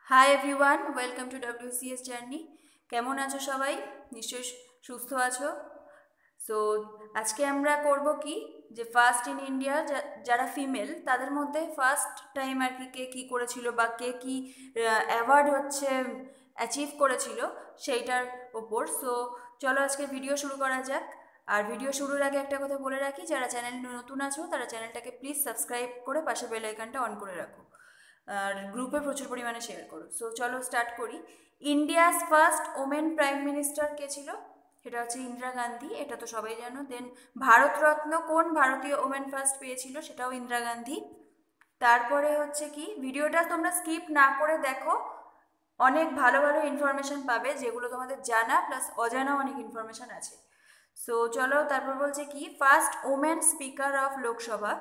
Hi everyone, welcome to WCS journey. কেমন আছো সবাই? নিশ্চয়ই সুস্থ আছো। সো আজকে আমরা করব কি, যে ফার্স্ট ইন ইন্ডিয়া যারা ফিমেল তাদের মধ্যে ফার্স্ট টাইম আর কি কে কী করেছিল বা কে কী অ্যাওয়ার্ড অ্যাচিভ করেছিল সেইটার ওপর। সো চলো আজকে ভিডিও শুরু করা যাক। আর ভিডিও শুরুর আগে একটা কথা বলে রাখি, যারা চ্যানেল নতুন আছো তারা চ্যানেলটাকে প্লিজ সাবস্ক্রাইব করে পাশে বেল আইকনটা অন করে রাখো, আর গ্রুপে প্রচুর পরিমাণে শেয়ার করো। সো চলো স্টার্ট করি। India's first women prime minister কে ছিল? সেটা হচ্ছে ইন্দিরা গান্ধী, এটা তো সবাই জানো। দেন ভারতরত্ন কোন ভারতীয় ওমেন ফার্স্ট পেয়েছিল? সেটাও ইন্দিরা গান্ধী। তারপরে হচ্ছে কি, ভিডিওটা তোমরা স্কিপ না করে দেখো, অনেক ভালো ভালো ইনফরমেশন পাবে যেগুলো তোমাদের জানা প্লাস অজানা অনেক ইনফরমেশন আছে। সো চলো, তারপর বলছে কি, first women speaker of Lok Sabha,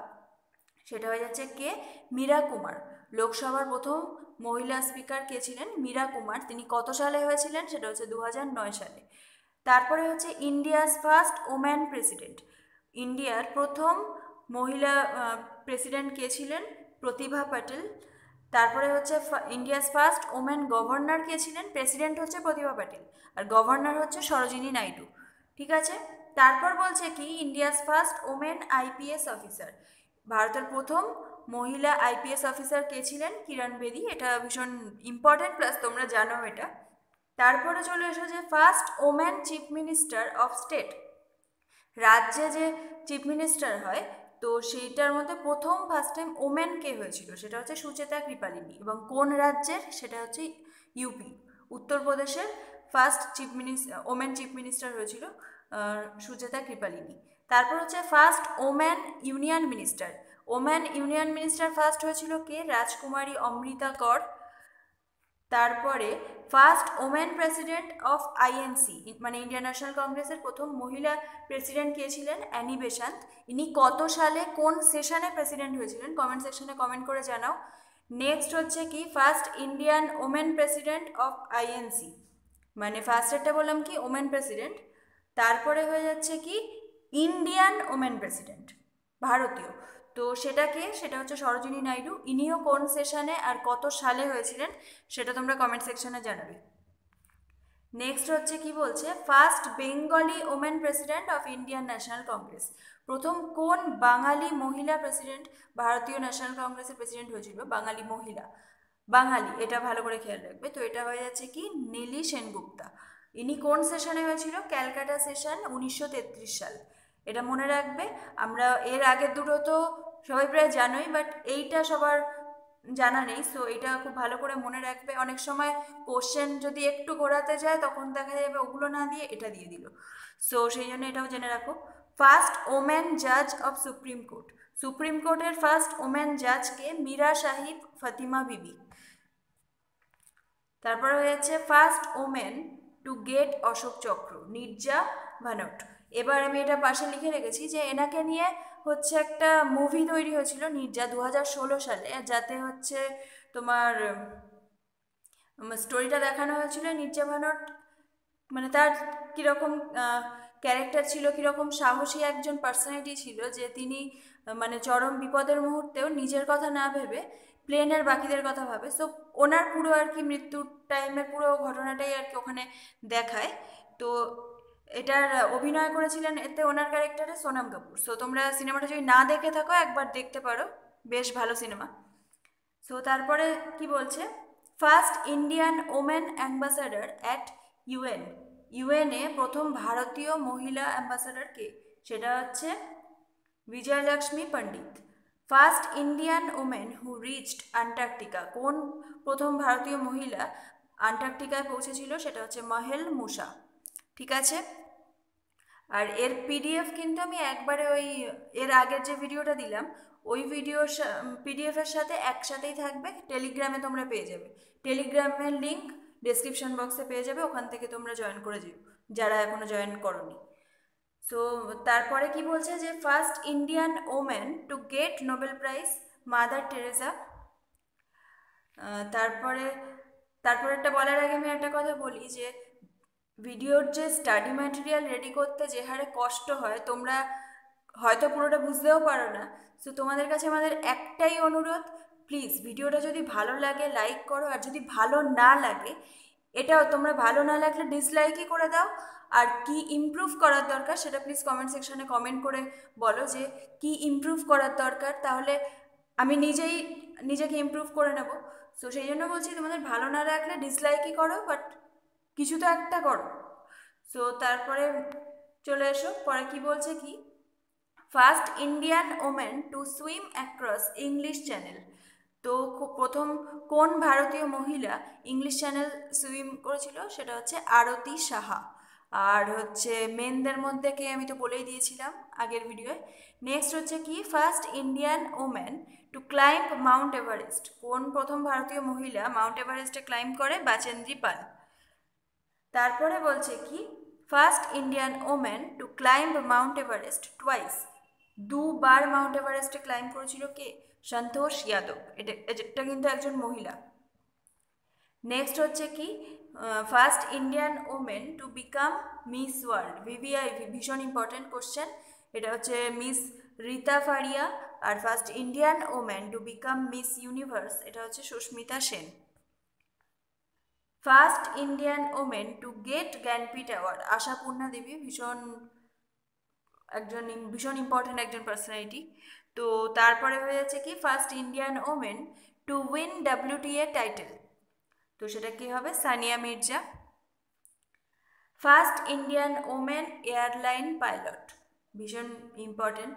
সেটা হয়ে যাচ্ছে কে? মীরা কুমার। লোকসভার প্রথম মহিলা স্পিকার কে ছিলেন? মীরা কুমার। তিনি কত সালে হয়েছিলেন? সেটা হচ্ছে 2009 সালে। তারপরে হচ্ছে ইন্ডিয়াস ফার্স্ট ওম্যান প্রেসিডেন্ট, ইন্ডিয়ার প্রথম মহিলা প্রেসিডেন্ট কে ছিলেন? প্রতিভা পাটিল। তারপরে হচ্ছে ইন্ডিয়াস ফার্স্ট ওম্যান গভর্নর কে ছিলেন? প্রেসিডেন্ট হচ্ছে প্রতিভা পাটিল আর গভর্নর হচ্ছে সরোজিনী নাইডু। ঠিক আছে। তারপর বলছে কি, India's first women IPS officer, ভারতের প্রথম মহিলা IPS অফিসার কে ছিলেন? কিরণ বেদি। এটা ভীষণ ইম্পর্টেন্ট প্লাস তোমরা জানো এটা। তারপরে চলে এসেছে first women chief minister of state, রাজ্যে যে চিফ মিনিস্টার হয় তো সেইটার মধ্যে প্রথম ফার্স্ট টাইম ওমেন কে হয়েছিল? সেটা হচ্ছে সুচেতা কৃপালিনী। এবং কোন রাজ্যের? সেটা হচ্ছে ইউপি, উত্তরপ্রদেশের ফার্স্ট ওমেন চিফ মিনিস্টার হয়েছিল সুচেতা কৃপালিনী। তারপর হচ্ছে first women union minister, women union minister first হয়েছিল কে? রাজকুমারী অমৃতা কর। তারপরে first women president of INC, মানে ইন্ডিয়ান ন্যাশনাল কংগ্রেসের প্রথম মহিলা প্রেসিডেন্ট কে ছিলেন? Annie Besant. ইনি কত সালে কোন সেশনে প্রেসিডেন্ট হয়েছিলেন? কমেন্ট সেকশনে কমেন্ট করে জানাও। নেক্সট হচ্ছে কি, first Indian women president of INC, মানে ফার্স্টেরটা বললাম কি ওমেন প্রেসিডেন্ট, তারপরে হয়ে যাচ্ছে কি ইন্ডিয়ান ওমেন প্রেসিডেন্ট, ভারতীয়। তো সেটাকে, সেটা হচ্ছে সরোজিনী নাইডু। ইনিও কোন সেশনে আর কত সালে হয়েছিলেন সেটা তোমরা কমেন্ট সেকশনে জানাবে। নেক্সট হচ্ছে কি বলছে, first Bengali women president of Indian national Congress, প্রথম কোন বাঙালি মহিলা প্রেসিডেন্ট ভারতীয় ন্যাশনাল কংগ্রেসের প্রেসিডেন্ট হয়েছিল? বাঙালি মহিলা, বাঙালি, এটা ভালো করে খেয়াল রাখবে। তো এটা হয়ে যাচ্ছে কি নেলি সেনগুপ্তা। ইনি কোন সেশনে হয়েছিল? ক্যালকাটা সেশন, 1933 সাল। এটা মনে রাখবে। আমরা এর আগের দুটো তো সবাই প্রায় জানোই, বাট এইটা সবার জানা নেই। সো এটা খুব ভালো করে মনে রাখবে। অনেক সময় কোশ্চেন যদি একটু ঘোরাতে যায় তখন দেখা যাবে ওগুলো না দিয়ে এটা দিয়ে দিল। সো সেই জন্য এটাও জেনে রাখো। ফার্স্ট ওমেন জাজ অফ সুপ্রিম কোর্ট, সুপ্রিম কোর্টের ফার্স্ট ওমেন জাজকে? মীরা সাহিব ফাতিমা বিবি। তারপরে হয়ে যাচ্ছে first women to get Ashok Chakra, Neerja ভানট। এবার আমি এটা পাশে লিখে রেখেছি যে এনাকে নিয়ে হচ্ছে একটা মুভি তৈরি হয়েছিল নির্জা 2016 সালে, যাতে হচ্ছে তোমার স্টোরিটা দেখানো হয়েছিল নির্জা ভানট, মানে তার কীরকম ক্যারেক্টার ছিল, কীরকম সাহসী একজন পার্সোনালিটি ছিল, যে তিনি মানে চরম বিপদের মুহূর্তেও নিজের কথা না ভেবে প্লেনের বাকিদের কথা ভাবে। সো ওনার পুরো আর কি মৃত্যুর টাইমের পুরো ঘটনাটাই আর কি ওখানে দেখায়। তো এটার অভিনয় করেছিলেন এতে ওনার ক্যারেক্টারে সোনাম কাপুর। সো তোমরা সিনেমাটা যদি না দেখে থাকো একবার দেখতে পারো, বেশ ভালো সিনেমা। সো তারপরে কি বলছে, first Indian women ambassador at UN, UN-এ প্রথম ভারতীয় মহিলা অ্যাম্বাসাডার কে? সেটা হচ্ছে বিজয়লক্ষ্মী পণ্ডিত। ফার্স্ট ইন্ডিয়ান ওমেন হু রিচড আন্টার্কটিকা, কোন প্রথম ভারতীয় মহিলা আন্টার্কটিকায় পৌঁছেছিল? সেটা হচ্ছে মহেল মুসা। ঠিক আছে। আর এর PDF কিন্তু আমি একবারে ওই এর আগের যে ভিডিওটা দিলাম ওই ভিডিওর PDF-এর সাথে একসাথেই থাকবে, টেলিগ্রামে তোমরা পেয়ে যাবে। টেলিগ্রামের লিঙ্ক ডেসক্রিপশন বক্সে পেয়ে যাবে, ওখান থেকে তোমরা জয়েন করে যেও যারা এখনো জয়েন করনি। সো তারপরে কি বলছে, যে first Indian women to gate Nobel prize, mother Teresa. তারপরে তারপরেরটা বলার আগে আমি একটা কথা বলি, যে ভিডিওর যে স্টাডি ম্যাটেরিয়াল রেডি করতে যে হারে কষ্ট হয় তোমরা হয়তো পুরোটা বুঝতেও পারো না। সো তোমাদের কাছে আমাদের একটাই অনুরোধ, প্লিজ ভিডিওটা যদি ভালো লাগে লাইক করো, আর যদি ভালো না লাগে, এটাও তোমরা ভালো না লাগলে ডিসলাইকই করে দাও। আর কি ইমপ্রুভ করার দরকার সেটা প্লিজ কমেন্ট সেকশনে কমেন্ট করে বলো যে কি ইমপ্রুভ করার দরকার, তাহলে আমি নিজেকে ইমপ্রুভ করে নেব। সো সেই জন্য বলছি তোমাদের ভালো না লাগলে ডিসলাইকই করো, বাট কিছু তো একটা করো। সো তারপরে চলে এসো, পরে কি বলছে কি, first Indian women to swim across English channel. তো প্রথম কোন ভারতীয় মহিলা ইংলিশ চ্যানেল সুইম করেছিল, সেটা হচ্ছে আরতি সাহা। আর হচ্ছে মেনদের মধ্যে কে আমি তো বলেই দিয়েছিলাম আগের ভিডিওয়ে। নেক্সট হচ্ছে কি, first Indian women to climb Mount Everest. কোন প্রথম ভারতীয় মহিলা মাউন্ট এভারেস্টে ক্লাইম্ব করে, বাচেন্দ্রী পাল। তারপরে বলছে কি, first Indian women to climb Mount Everest twice. দুবার মাউন্ট এভারেস্টে ক্লাইম্ব করেছিল কে, সন্তোষ যাদব। এটা কিন্তু একজন মহিলা। নেক্সট হচ্ছে কি, first Indian women to become Miss World, VVIP, ভীষণ ইম্পর্টেন্ট কোশ্চেন। এটা হচ্ছে মিস রীতা ফারিয়া। আর first Indian women to become Miss Universe, এটা হচ্ছে Sushmita Sen. First Indian women to get Jnanpith award, Ashapurna Devi, ভীষণ ইম্পর্টেন্ট একজন পার্সোনালিটি। তো তারপরে হয়ে যাচ্ছে কি, first Indian women to win WTA title, তো সেটা কি হবে, Sania Mirza. First Indian women airline pilot, ভীষণ ইম্পর্টেন্ট।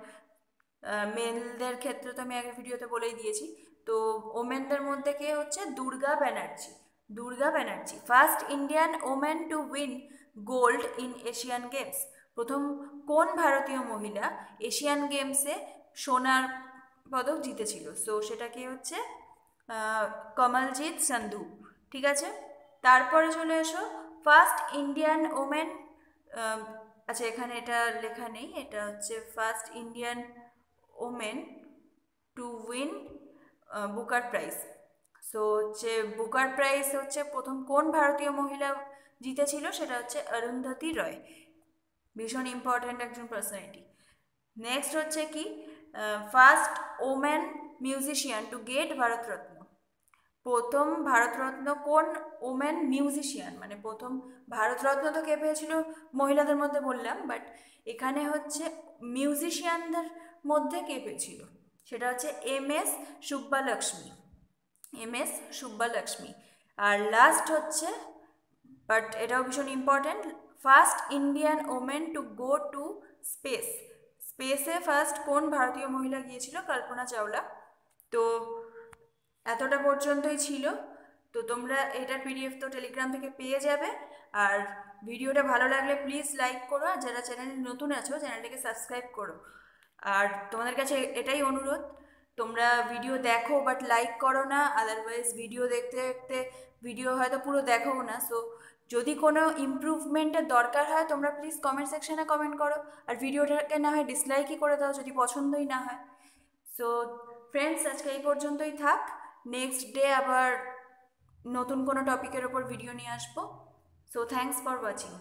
মেলদের ক্ষেত্রে তো আমি আগের ভিডিওতে বলেই দিয়েছি। তো ওমেনদের মধ্যে কে হচ্ছে, Durga Banerjee. First Indian women to win gold in Asian games, প্রথম কোন ভারতীয় মহিলা এশিয়ান গেমসে সোনার পদক জিতেছিল, সো সেটা কি হচ্ছে, কমলজিৎ সান্ধু। ঠিক আছে, তারপরে চলে এসো, ফার্স্ট ইন্ডিয়ান ওমেন, আচ্ছা এখানে এটা লেখা নেই, এটা হচ্ছে first Indian women to win Booker prize. So হচ্ছে বুকার প্রাইজ হচ্ছে প্রথম কোন ভারতীয় মহিলা জিতেছিল, সেটা হচ্ছে অরুন্ধতী রয়, ভীষণ ইম্পর্ট্যান্ট একজন পার্সোনালিটি। নেক্সট হচ্ছে কি, first women musician to get Bharat Ratna, প্রথম ভারতরত্ন কোন ওমেন মিউজিশিয়ান, মানে প্রথম ভারতরত্ন তো কে পেয়েছিল মহিলাদের মধ্যে বললাম, বাট এখানে হচ্ছে মিউজিশিয়ানদের মধ্যে কে পেয়েছিল, সেটা হচ্ছে এম এস সুব্বালক্ষ্মী। আর লাস্ট হচ্ছে, বাট এটাও ভীষণ important, first Indian women to go to স্পেসে ফার্স্ট কোন ভারতীয় মহিলা গিয়েছিল, কল্পনা চাওলা। তো এতটা পর্যন্তই ছিল। তো তোমরা এটার PDF তো টেলিগ্রাম থেকে পেয়ে যাবে। আর ভিডিওটা ভালো লাগলে প্লিজ লাইক করো, আর যারা চ্যানেলে নতুন আছো চ্যানেলটাকে সাবস্ক্রাইব করো। আর তোমাদের কাছে এটাই অনুরোধ, তোমরা ভিডিও দেখো বাট লাইক করো না, আদারওয়াইজ ভিডিও দেখতে দেখতে ভিডিও হয়তো পুরো দেখো না। সো যদি কোনো ইমপ্রুভমেন্টের দরকার হয় তোমরা প্লিজ কমেন্ট সেকশনে কমেন্ট করো, আর ভিডিওটাকে না হয় ডিসলাইকই করে দাও যদি পছন্দই না হয়। সো ফ্রেন্ডস, আজকে এই পর্যন্তই থাক। নেক্সট ডে আবার নতুন কোনো টপিকের ওপর ভিডিও নিয়ে আসবো। So thanks for watching.